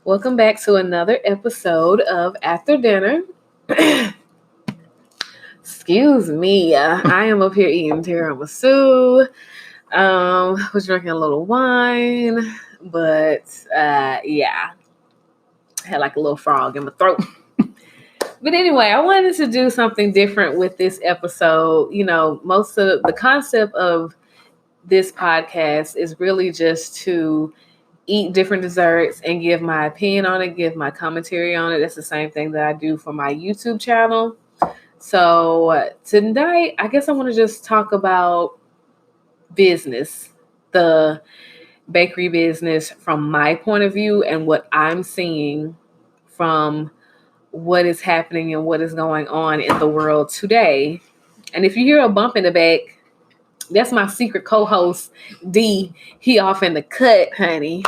Welcome back to another episode of After Dinner. Excuse me, I am up here eating tiramisu. Was drinking a little wine, but yeah, I had like a little frog in my throat. But anyway, I wanted to do something different with this episode. You know, most of the concept of this podcast is really just to eat different desserts and give my opinion on it, give my commentary on it. That's the same thing that I do for my YouTube channel. So tonight, I guess I want to just talk about business, the bakery business from my point of view and what I'm seeing from what is happening and what is going on in the world today. And if you hear a bump in the back, that's my secret co-host, D. He off in the cut, honey.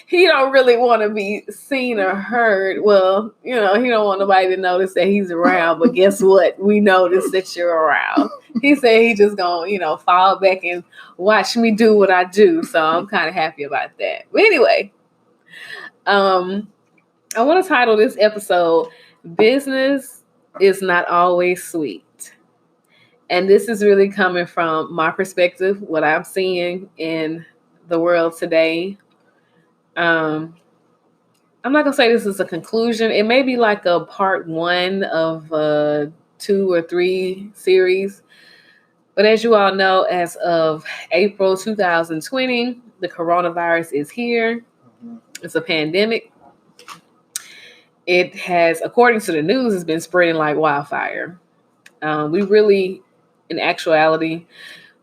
He don't really want to be seen or heard. Well, you know, he don't want nobody to notice that he's around. But guess what? We notice that you're around. He said he just gonna, fall back and watch me do what I do. So I'm kind of happy about that. But anyway, I want to title this episode, Business is Not Always Sweet. And this is really coming from my perspective, what I'm seeing in the world today. I'm not going to say this is a conclusion. It may be like a part one of a 2 or 3 series. But as you all know, as of April 2020, the coronavirus is here. It's a pandemic. It has, according to the news, has been spreading like wildfire. In actuality,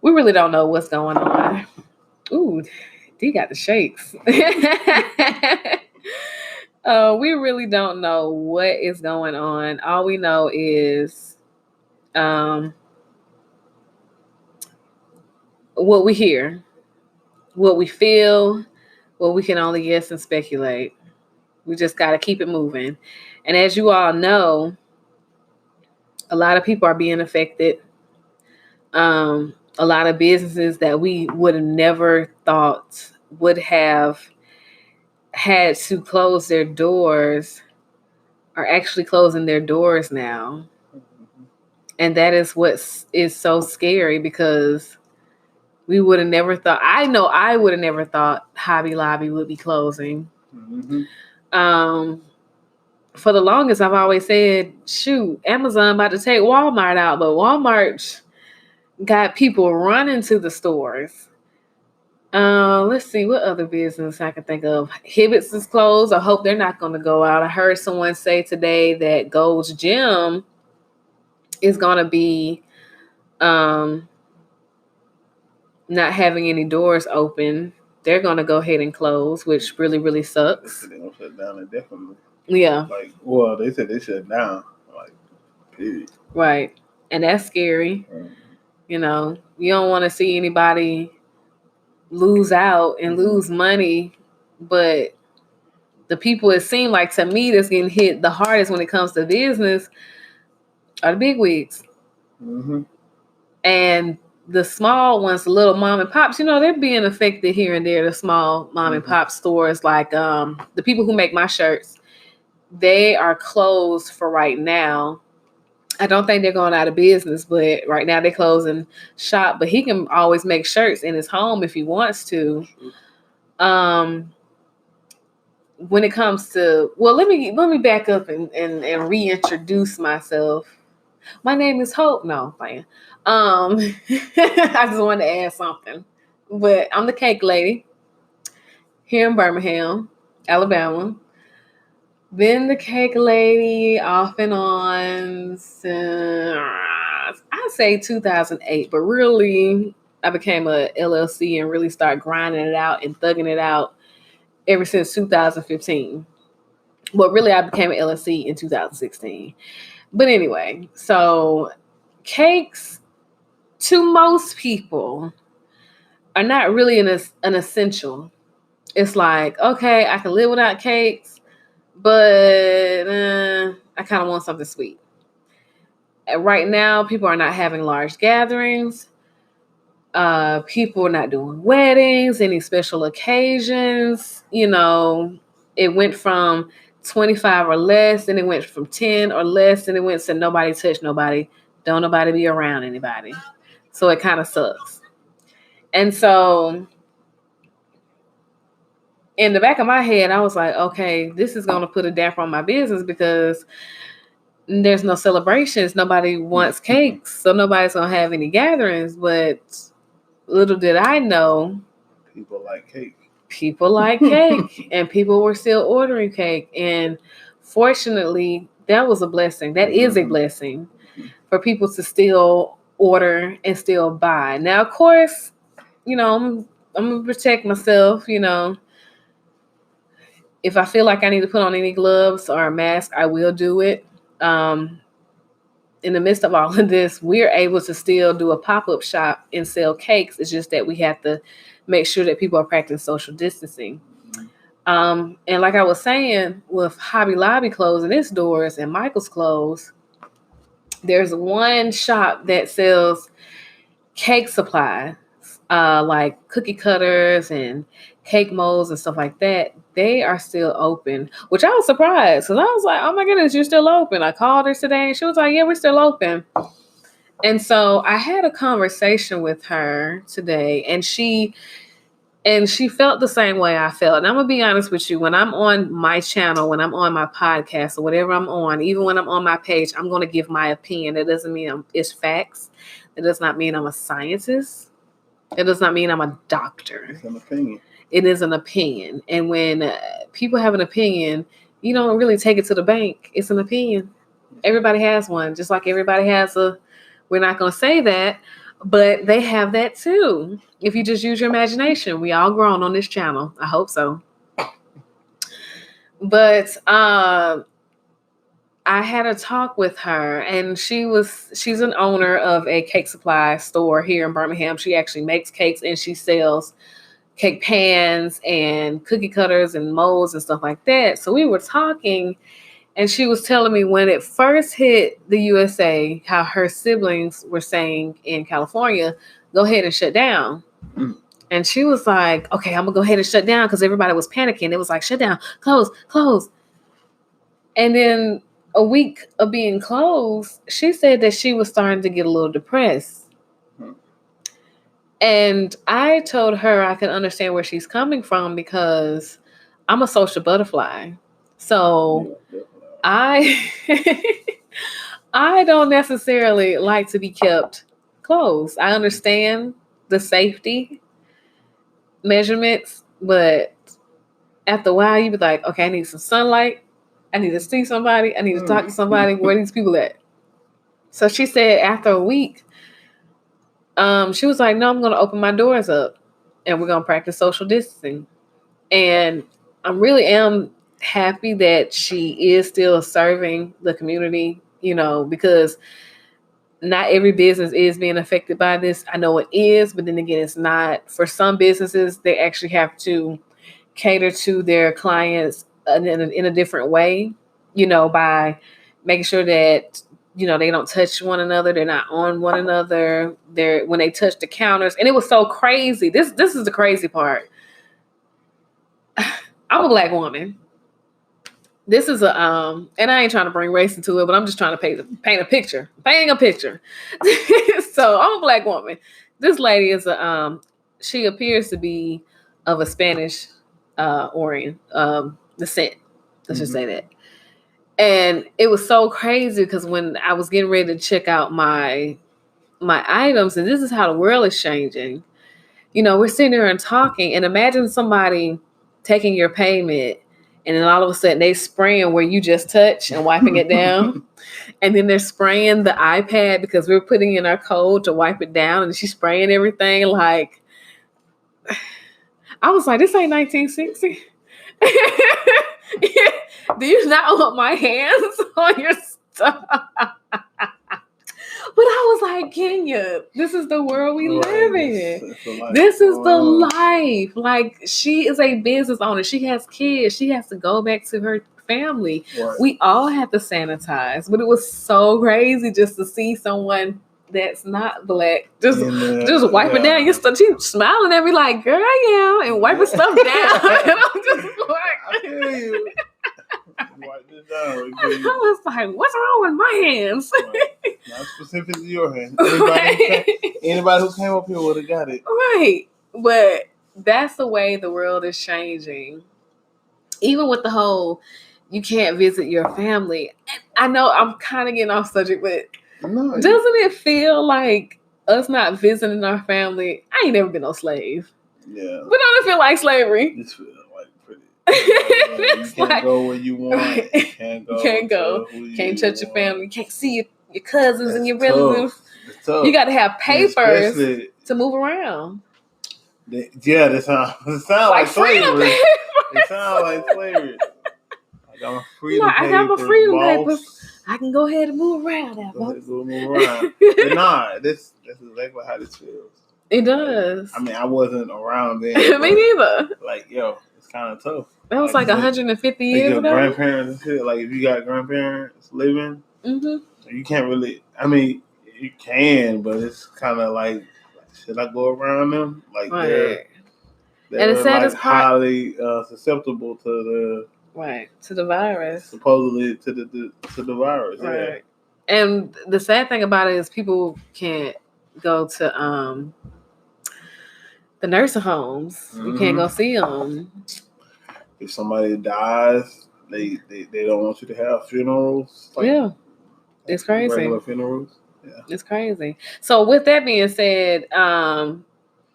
we really don't know what's going on. Ooh, D got the shakes. We really don't know what is going on. All we know is what we hear, what we feel, what we can only guess and speculate. We just got to keep it moving. And as you all know, a lot of people are being affected. A lot of businesses that we would have never thought would have had to close their doors are actually closing their doors now. And that is what is so scary, because we would have never thought, I would have never thought Hobby Lobby would be closing. For the longest, I've always said, shoot, Amazon about to take Walmart out, but Walmart got people running to the stores. Let's see what other business I can think of. Hibbett's is closed. I hope they're not going to go out. I heard someone say today that Gold's Gym is going to be not having any doors open. They're going to go ahead and close, which really, really sucks. They're going to shut down indefinitely. Yeah. They said they shut down. Period. Right. And that's scary. You don't want to see anybody lose out and lose money, but the people, it seemed like to me, that's getting hit the hardest when it comes to business are the big wigs. And the small ones, the little mom and pops, they're being affected here and there. The small mom and pop stores, like the people who make my shirts, they are closed for right now. I don't think they're going out of business, but right now they're closing shop. But he can always make shirts in his home if he wants to. When it comes to, let me back up and reintroduce myself. My name is Hope. No, playing. I just wanted to add something, but I'm the cake lady here in Birmingham, Alabama. Been the cake lady off and on since, I say 2008, but really I became a LLC and really started grinding it out and thugging it out ever since 2015. But really I became an LLC in 2016. But anyway, so cakes to most people are not really an essential. It's like, okay, I can live without cakes, but I kind of want something sweet. And right now, people are not having large gatherings. People are not doing weddings, any special occasions. it went from 25 or less, and it went from 10 or less, and it went to nobody touch nobody. Don't nobody be around anybody. So it kind of sucks. And so in the back of my head, I was like, okay, this is going to put a damper on my business because there's no celebrations. Nobody wants cakes. So nobody's going to have any gatherings. But little did I know, people like cake. People like cake, and people were still ordering cake. And fortunately, that was a blessing. That is a blessing for people to still order and still buy. Now, of course, I'm going to protect myself, If I feel like I need to put on any gloves or a mask, I will do it. In the midst of all of this, we're able to still do a pop-up shop and sell cakes. It's just that we have to make sure that people are practicing social distancing. And like I was saying, with Hobby Lobby closing its doors and Michael's closed, there's one shop that sells cake supplies, like cookie cutters and cake molds and stuff like that. They are still open, which I was surprised because I was like, oh my goodness, you're still open. I called her today and she was like, yeah, we're still open. And so I had a conversation with her today, and she felt the same way I felt. And I'm going to be honest with you, when I'm on my channel, when I'm on my podcast or whatever I'm on, even when I'm on my page, I'm going to give my opinion. It doesn't mean it's facts. It does not mean I'm a scientist. It does not mean I'm a doctor. It's an opinion. It is an opinion. And when people have an opinion, you don't really take it to the bank. It's an opinion. Everybody has one, just like everybody has we're not going to say that, but they have that too. If you just use your imagination, we all grown on this channel. I hope so. But I had a talk with her, and she's an owner of a cake supply store here in Birmingham. She actually makes cakes, and she sells cake pans and cookie cutters and molds and stuff like that. So we were talking, and she was telling me when it first hit the USA, how her siblings were saying in California, go ahead and shut down. And she was like, okay, I'm going to go ahead and shut down, because everybody was panicking. It was like, shut down, close. And then a week of being closed, she said that she was starting to get a little depressed. And I told her I can understand where she's coming from, because I'm a social butterfly. So I don't necessarily like to be kept closed. I understand the safety measurements, but after a while, you be like, okay, I need some sunlight. I need to see somebody. I need to talk to somebody. Where are these people at? So she said after a week, she was like, no, I'm going to open my doors up and we're going to practice social distancing. And I really am happy that she is still serving the community, because not every business is being affected by this. I know it is, but then again, it's not. For some businesses, they actually have to cater to their clients in a different way, by making sure that they don't touch one another. They're not on one another. When they touch the counters. And it was so crazy. This is the crazy part. I'm a Black woman. This is and I ain't trying to bring race into it, but I'm just trying to paint a picture. Painting a picture. So I'm a Black woman. This lady is she appears to be of a Spanish descent. Let's just say that. And it was so crazy because when I was getting ready to check out my items, and this is how the world is changing, we're sitting there and talking, and imagine somebody taking your payment, and then all of a sudden they spraying where you just touch and wiping it down. And then they're spraying the iPad because we're putting in our code to wipe it down, and she's spraying everything. Like, I was like, this ain't 1960. Do you not want my hands on your stuff? But I was like, Kenya, this is the world we live in. This is the life. Like, she is a business owner. She has kids. She has to go back to her family. Right. We all have to sanitize. But it was so crazy just to see someone that's not Black just wipe it down. She's smiling at me like, girl, yeah, and wiping stuff down. And I'm just like, I feel you. I was like, what's wrong with my hands? Right. Not specifically your hand. Anybody who came up here would have got it. Right. But that's the way the world is changing. Even with the whole, you can't visit your family. And I know I'm kind of getting off subject, but doesn't it feel like us not visiting our family? I ain't never been no slave. Yeah. But don't it feel like slavery? This feels like pretty. You can't go where you want. Right. You can't go. Can't touch your family. You can't see your cousins and your That's relatives. tough. You got to have papers to move around. Yeah, it sounds like slavery. It sounds like slavery. I got my freedom papers. I got my freedom papers. I can go ahead and move around now, folks. Move around. But nah, that's exactly how this feels. It does. Like, I mean, I wasn't around then. Me neither. Like, it's kind of tough. That was like 150 years ago. Grandparents and shit. Like, if you got grandparents living, you can't really. I mean, you can, but it's kind of like, should I go around them? Like, right. They're and like highly susceptible to the virus. Supposedly to the virus. Right. Yeah. And the sad thing about it is people can't go to the nursing homes. You can't go see them. If somebody dies, they don't want you to have funerals. Like, it's crazy. Regular funerals. Yeah. It's crazy. So with that being said,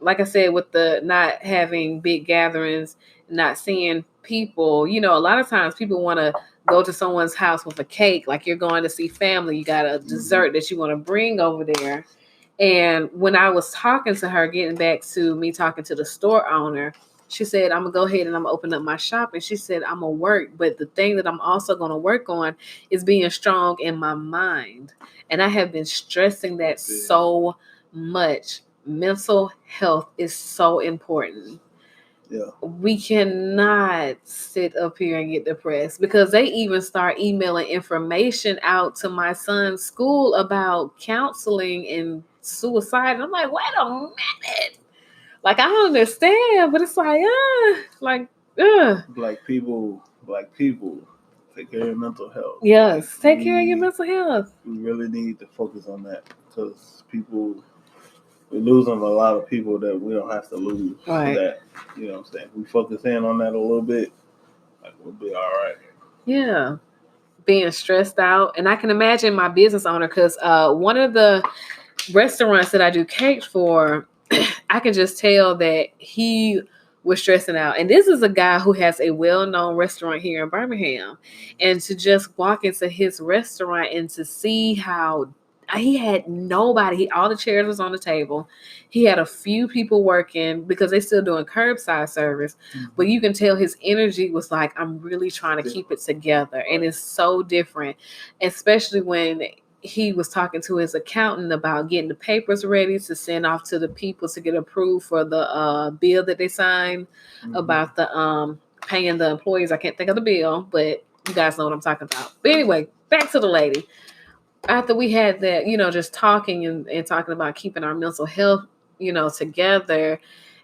like I said, with the not having big gatherings, not seeing people, a lot of times people want to go to someone's house with a cake, like you're going to see family. You got a dessert that you want to bring over there. And when I was talking to her, getting back to me talking to the store owner, she said, I'm going to go ahead and I'm going to open up my shop. And she said, I'm going to work. But the thing that I'm also going to work on is being strong in my mind. And I have been stressing that so much. Mental health is so important. Yeah. We cannot sit up here and get depressed because they even start emailing information out to my son's school about counseling and suicide. And I'm like, wait a minute. Like, I don't understand, but it's like, Black people, take care of your mental health. Yes, take care of your mental health. We really need to focus on that because we're losing a lot of people that we don't have to lose. Right. That, you know what I'm saying? If we focus in on that a little bit, like, we'll be all right. Yeah. Being stressed out. And I can imagine my business owner, because one of the restaurants that I do cakes for, I can just tell that he was stressing out. And this is a guy who has a well-known restaurant here in Birmingham. And to just walk into his restaurant and to see how he had nobody. All the chairs was on the table. He had a few people working because they're still doing curbside service. But you can tell his energy was like, I'm really trying to keep it together. And it's so different, especially when he was talking to his accountant about getting the papers ready to send off to the people to get approved for the bill that they signed about the paying the employees. I can't think of the bill, but you guys know what I'm talking about. But anyway, back to the lady. After we had that, just talking and talking about keeping our mental health, together.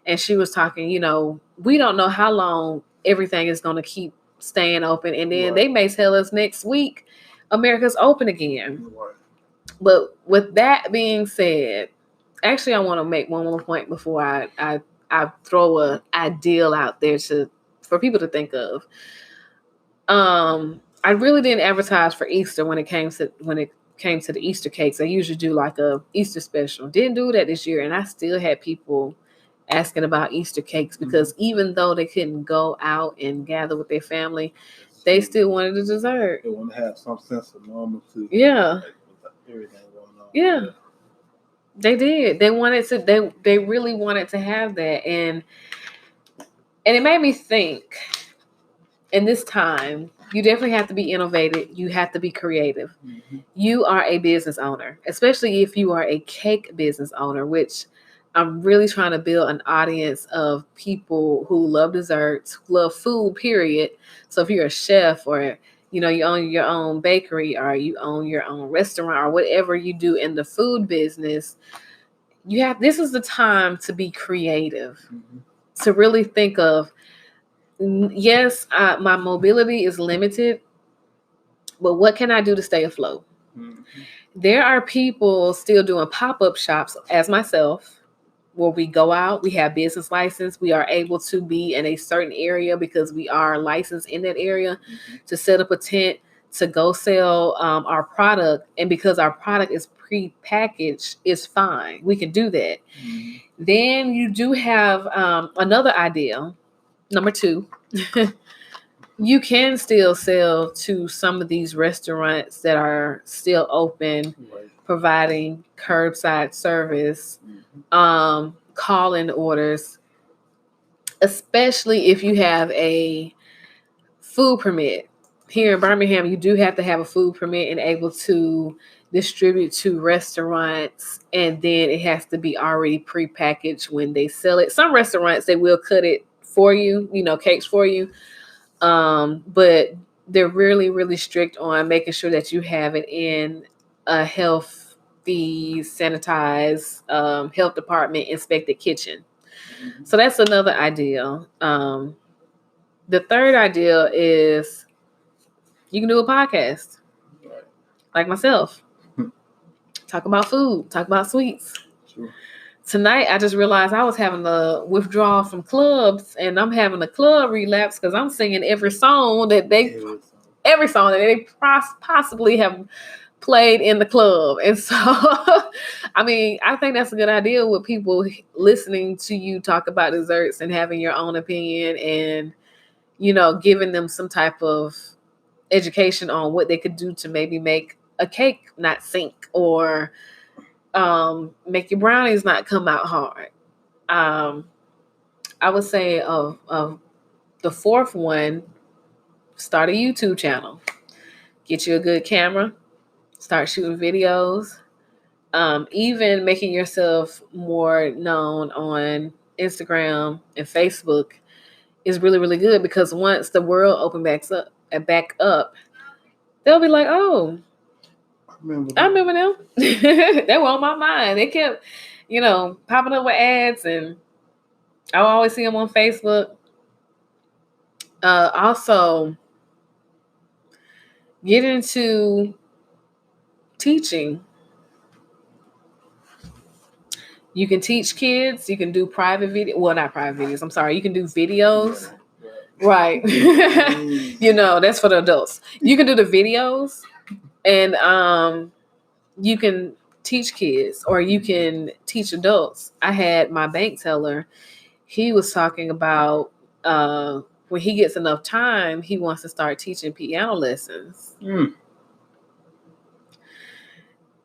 And she was talking, we don't know how long everything is going to keep staying open. And then they may tell us next week, America's open again. Right. But with that being said, actually, I want to make one more point before I throw a ideal out there for people to think of. I really didn't advertise for Easter when it came to the Easter cakes. I usually do like a Easter special. Didn't do that this year, and I still had people asking about Easter cakes because even though they couldn't go out and gather with their family, they still wanted a dessert. They want to have some sense of normalcy. Yeah. Like, with everything going on. Yeah. They did. They wanted to. They really wanted to have that, and it made me think. In this time, you definitely have to be innovative. You have to be creative. You are a business owner, especially if you are a cake business owner, which I'm really trying to build an audience of people who love desserts, who love food, period. So if you're a chef or, you own your own bakery or you own your own restaurant or whatever you do in the food business, this is the time to be creative, to really think of, yes, my mobility is limited, But what can I do to stay afloat? Mm-hmm. There are people still doing pop-up shops, as myself, where we go out, we have business license, we are able to be in a certain area because we are licensed in that area to set up a tent to go sell our product. And because our product is pre-packaged, it's fine. We can do that. Then you do have another idea. Number 2, you can still sell to some of these restaurants that are still open, providing curbside service, call-in orders, especially if you have a food permit. Here in Birmingham, you do have to have a food permit and able to distribute to restaurants, and then it has to be already prepackaged when they sell it. Some restaurants, they will cut it for you, cakes for you. But they're really, really strict on making sure that you have it in a healthy, sanitized, health department inspected kitchen. So that's another idea. The third idea is you can do a podcast like myself. Talk about food, talk about sweets. Sure. Tonight, I just realized I was having a withdrawal from clubs, and I'm having a club relapse because I'm singing every song that they possibly have played in the club. And so, I mean, I think that's a good idea with people listening to you talk about desserts and having your own opinion and, giving them some type of education on what they could do to maybe make a cake not sink or make your brownies not come out hard. I would say of the fourth one, start a YouTube channel. Get you a good camera. Start shooting videos. Even making yourself more known on Instagram and Facebook is really, really good, because once the world opens back up, they'll be like, oh, I remember them. They were on my mind. They kept, popping up with ads, and I always see them on Facebook. Also, get into teaching. You can teach kids. You can do private video. Well, not private videos. I'm sorry. You can do videos. Right. That's for the adults. You can do the videos, and you can teach kids, or you can teach adults. I had my bank teller. He was talking about when he gets enough time, he wants to start teaching piano lessons.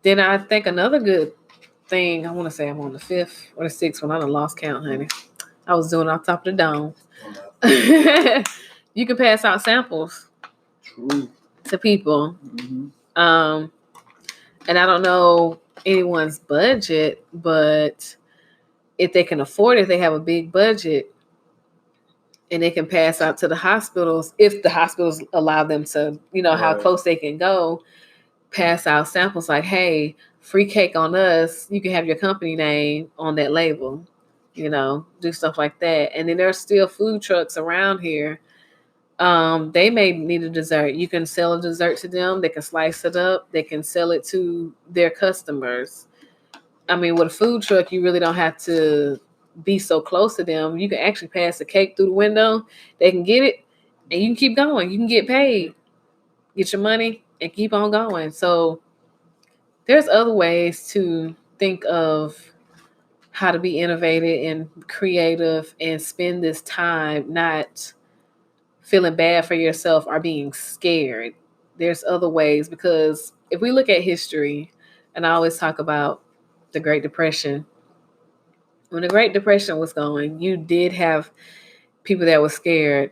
Then I think another good thing, I want to say I'm on the 5th or the 6th one. I done lost count, honey. I was doing off top of the dome. You can pass out samples to people. And I don't know anyone's budget, but if they can afford it, they have a big budget, and they can pass out to the hospitals, if the hospitals allow them to, how close they can go, pass out samples like, hey, free cake on us. You can have your company name on that label, do stuff like that. And then there's still food trucks around here. They may need a dessert. You can sell a dessert to them. They can slice it up. They can sell it to their customers. I mean, with a food truck, you really don't have to be so close to them. You can actually pass the cake through the window. They can get it, and you can keep going. You can get paid, get your money, and keep on going. So there's other ways to think of how to be innovative and creative and spend this time not feeling bad for yourself or being scared. There's other ways, because if we look at history, and I always talk about the Great Depression. When the Great Depression was going, you did have people that were scared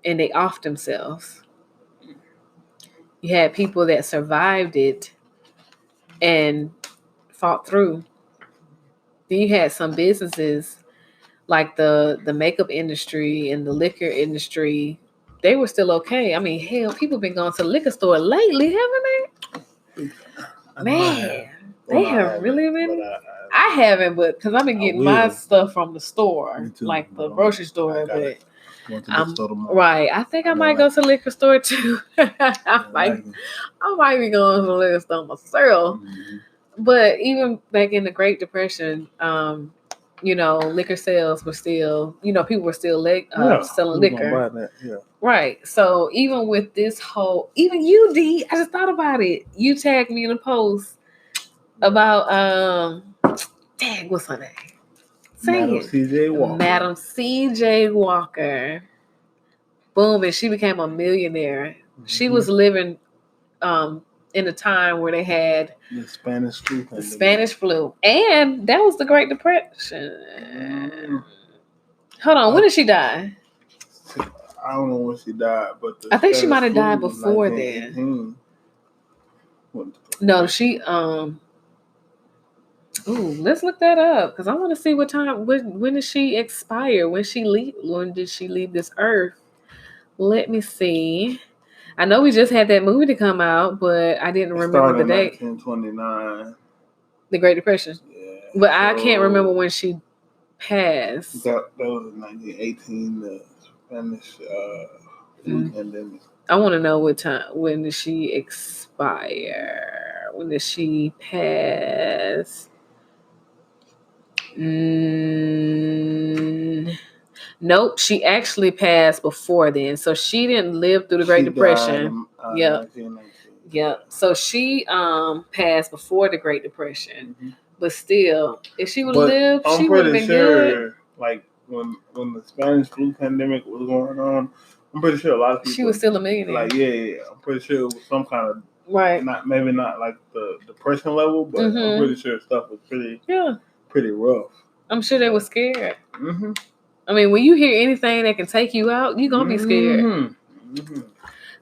and they offed themselves. You had people that survived it and fought through. Then you had some businesses like the makeup industry and the liquor industry. They were still okay. I mean, hell, people been going to the liquor store lately, haven't they? Man, they have really been. I haven't, but because I've been getting my stuff from the store, like the grocery store. But Right. I think I might go to the liquor store too. I might be going to the liquor store myself. Mm-hmm. But even back in the Great Depression, liquor sales were still, people were still selling liquor. Yeah. Right. So even with this whole, even you, D, I just thought about it. You tagged me in a post about, what's her name? Madam C.J. Walker. Madam C.J. Walker. Boom, and she became a millionaire. Mm-hmm. She was living in a time where they had the Spanish flu. And that was the Great Depression. Hold on, when did she die? I don't know when she died, but I think she might have died before then. No, she let's look that up because I want to see what time. When did she expire? When did she leave this earth? Let me see. I know we just had that movie to come out, but I didn't remember the date. 1929. The Great Depression. Yeah. But I can't remember when she passed. That was in 1918. The Spanish flu pandemic. I want to know what time. When did she expire? When did she pass? Nope, she actually passed before then. So she didn't live through the Great Depression. Yep. So she passed before the Great Depression. Mm-hmm. But still, if she would have lived, she would have been good. Like when the Spanish flu pandemic was going on, I'm pretty sure a lot of people. She was still a millionaire. Like yeah. I'm pretty sure it was some kind of right. Maybe not like the depression level, but I'm pretty sure stuff was pretty rough. I'm sure they were scared. Mm-hmm. I mean, when you hear anything that can take you out, you're gonna be scared. Mm-hmm.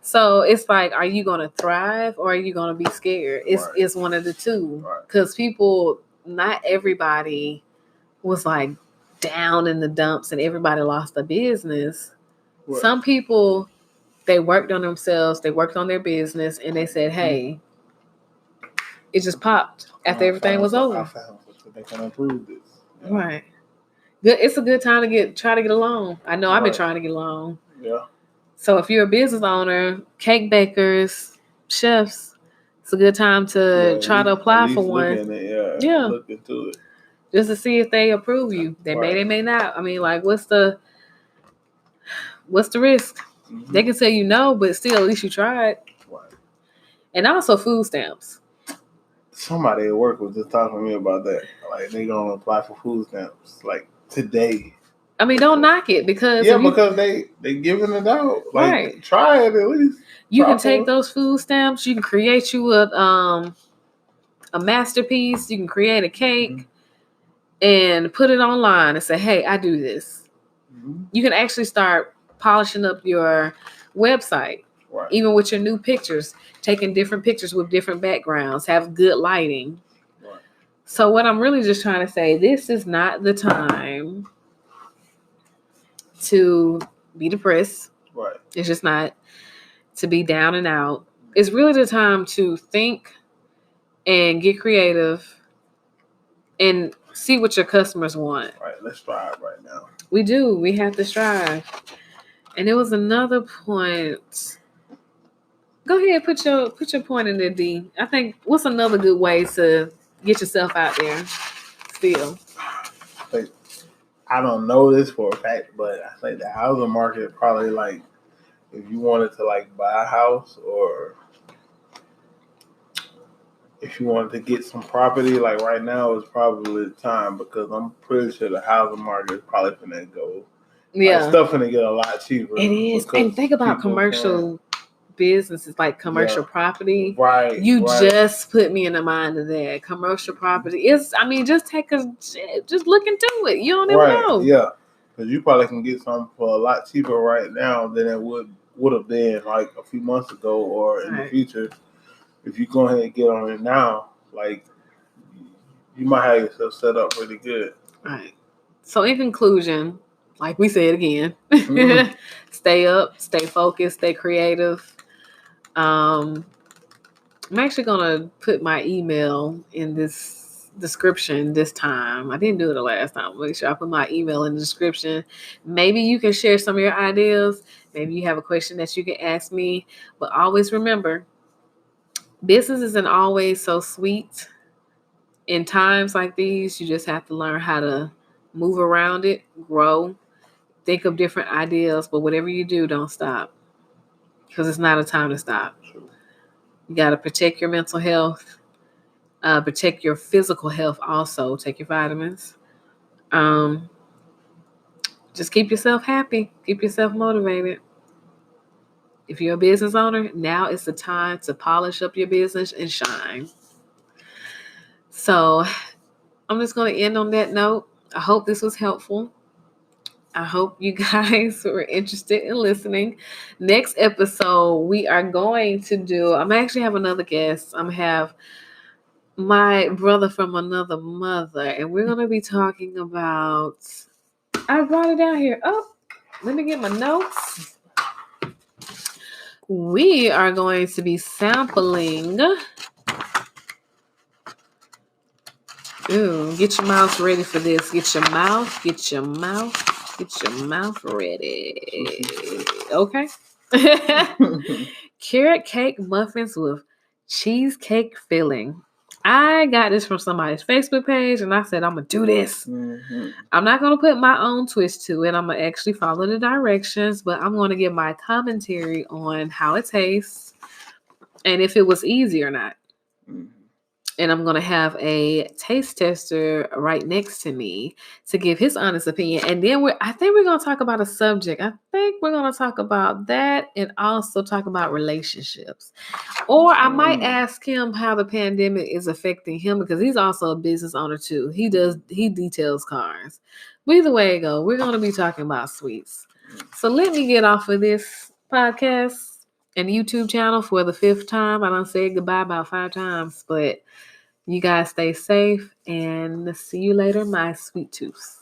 So it's like, are you gonna thrive or are you gonna be scared? It's one of the two. Because people, not everybody was like down in the dumps and everybody lost their business. Right. Some people, they worked on themselves, they worked on their business, and they said, hey, it just popped after everything was over. I found something they can improve this. Yeah. Right. Good. It's a good time to try to get along. I know I've been trying to get along. Yeah. So if you're a business owner, cake bakers, chefs, it's a good time to try to apply for one. Look into it. Just to see if they approve you. They may not. I mean, like, what's the risk? Mm-hmm. They can say you no, but still, at least you tried. Right. And also food stamps. Somebody at work was just talking to me about that. Like, they gonna apply for food stamps like today. I mean, don't knock it because because they giving it out. Like, try it at least. You can take those food stamps. You can create you a masterpiece. You can create a cake and put it online and say, "Hey, I do this." Mm-hmm. You can actually start polishing up your website, even with your new pictures. Taking different pictures with different backgrounds. Have good lighting. Right. So what I'm really just trying to say, this is not the time to be depressed. Right. It's just not to be down and out. It's really the time to think and get creative and see what your customers want. Right. Let's strive right now. We do. We have to strive. And there was another point. Go ahead, put your point in there, D. I think what's another good way to get yourself out there still? I don't know this for a fact, but I think the housing market probably, like, if you wanted to, like, buy a house or if you wanted to get some property, like, right now is probably the time because I'm pretty sure the housing market is probably finna go. Yeah. Like, stuff finna get a lot cheaper. It is. And think about commercial businesses, like commercial property. Right. You just put me in the mind of that. Commercial property is, I mean, just look into it. You don't even know. Yeah. Because you probably can get something for a lot cheaper right now than it would have been like a few months ago or in the future. If you go ahead and get on it now, like, you might have yourself set up pretty good. Right. So in conclusion, like we said again, stay up, stay focused, stay creative. I'm actually gonna put my email in this description this time. I didn't do it the last time. Make sure I put my email in the description. Maybe you can share some of your ideas. Maybe you have a question that you can ask me. But always remember, business isn't always so sweet. In times like these, you just have to learn how to move around it, grow, think of different ideas. But whatever you do, don't stop, because it's not a time to stop. You got to protect your mental health, protect your physical health also. Take your vitamins. Just keep yourself happy. Keep yourself motivated. If you're a business owner, now is the time to polish up your business and shine. So I'm just going to end on that note. I hope this was helpful. I hope you guys were interested in listening. Next episode, we are going to do, I'm actually have another guest. I'm going to have my brother from another mother, and we're going to be talking about, I brought it down here. Oh, let me get my notes. We are going to be sampling. Ooh, get your mouth ready for this. Get your mouth ready. Okay. Carrot cake muffins with cheesecake filling. I got this from somebody's Facebook page, and I said, I'm going to do this. Mm-hmm. I'm not going to put my own twist to it. I'm going to actually follow the directions, but I'm going to give my commentary on how it tastes and if it was easy or not. Mm-hmm. And I'm going to have a taste tester right next to me to give his honest opinion. And then I think we're going to talk about a subject. I think we're going to talk about that and also talk about relationships. Or I might ask him how the pandemic is affecting him, because he's also a business owner too. He details cars. But either way it goes, we're going to be talking about sweets. So let me get off of this podcast and YouTube channel for the 5th time. I done said goodbye about 5 times, but you guys stay safe and see you later, my sweet tooths.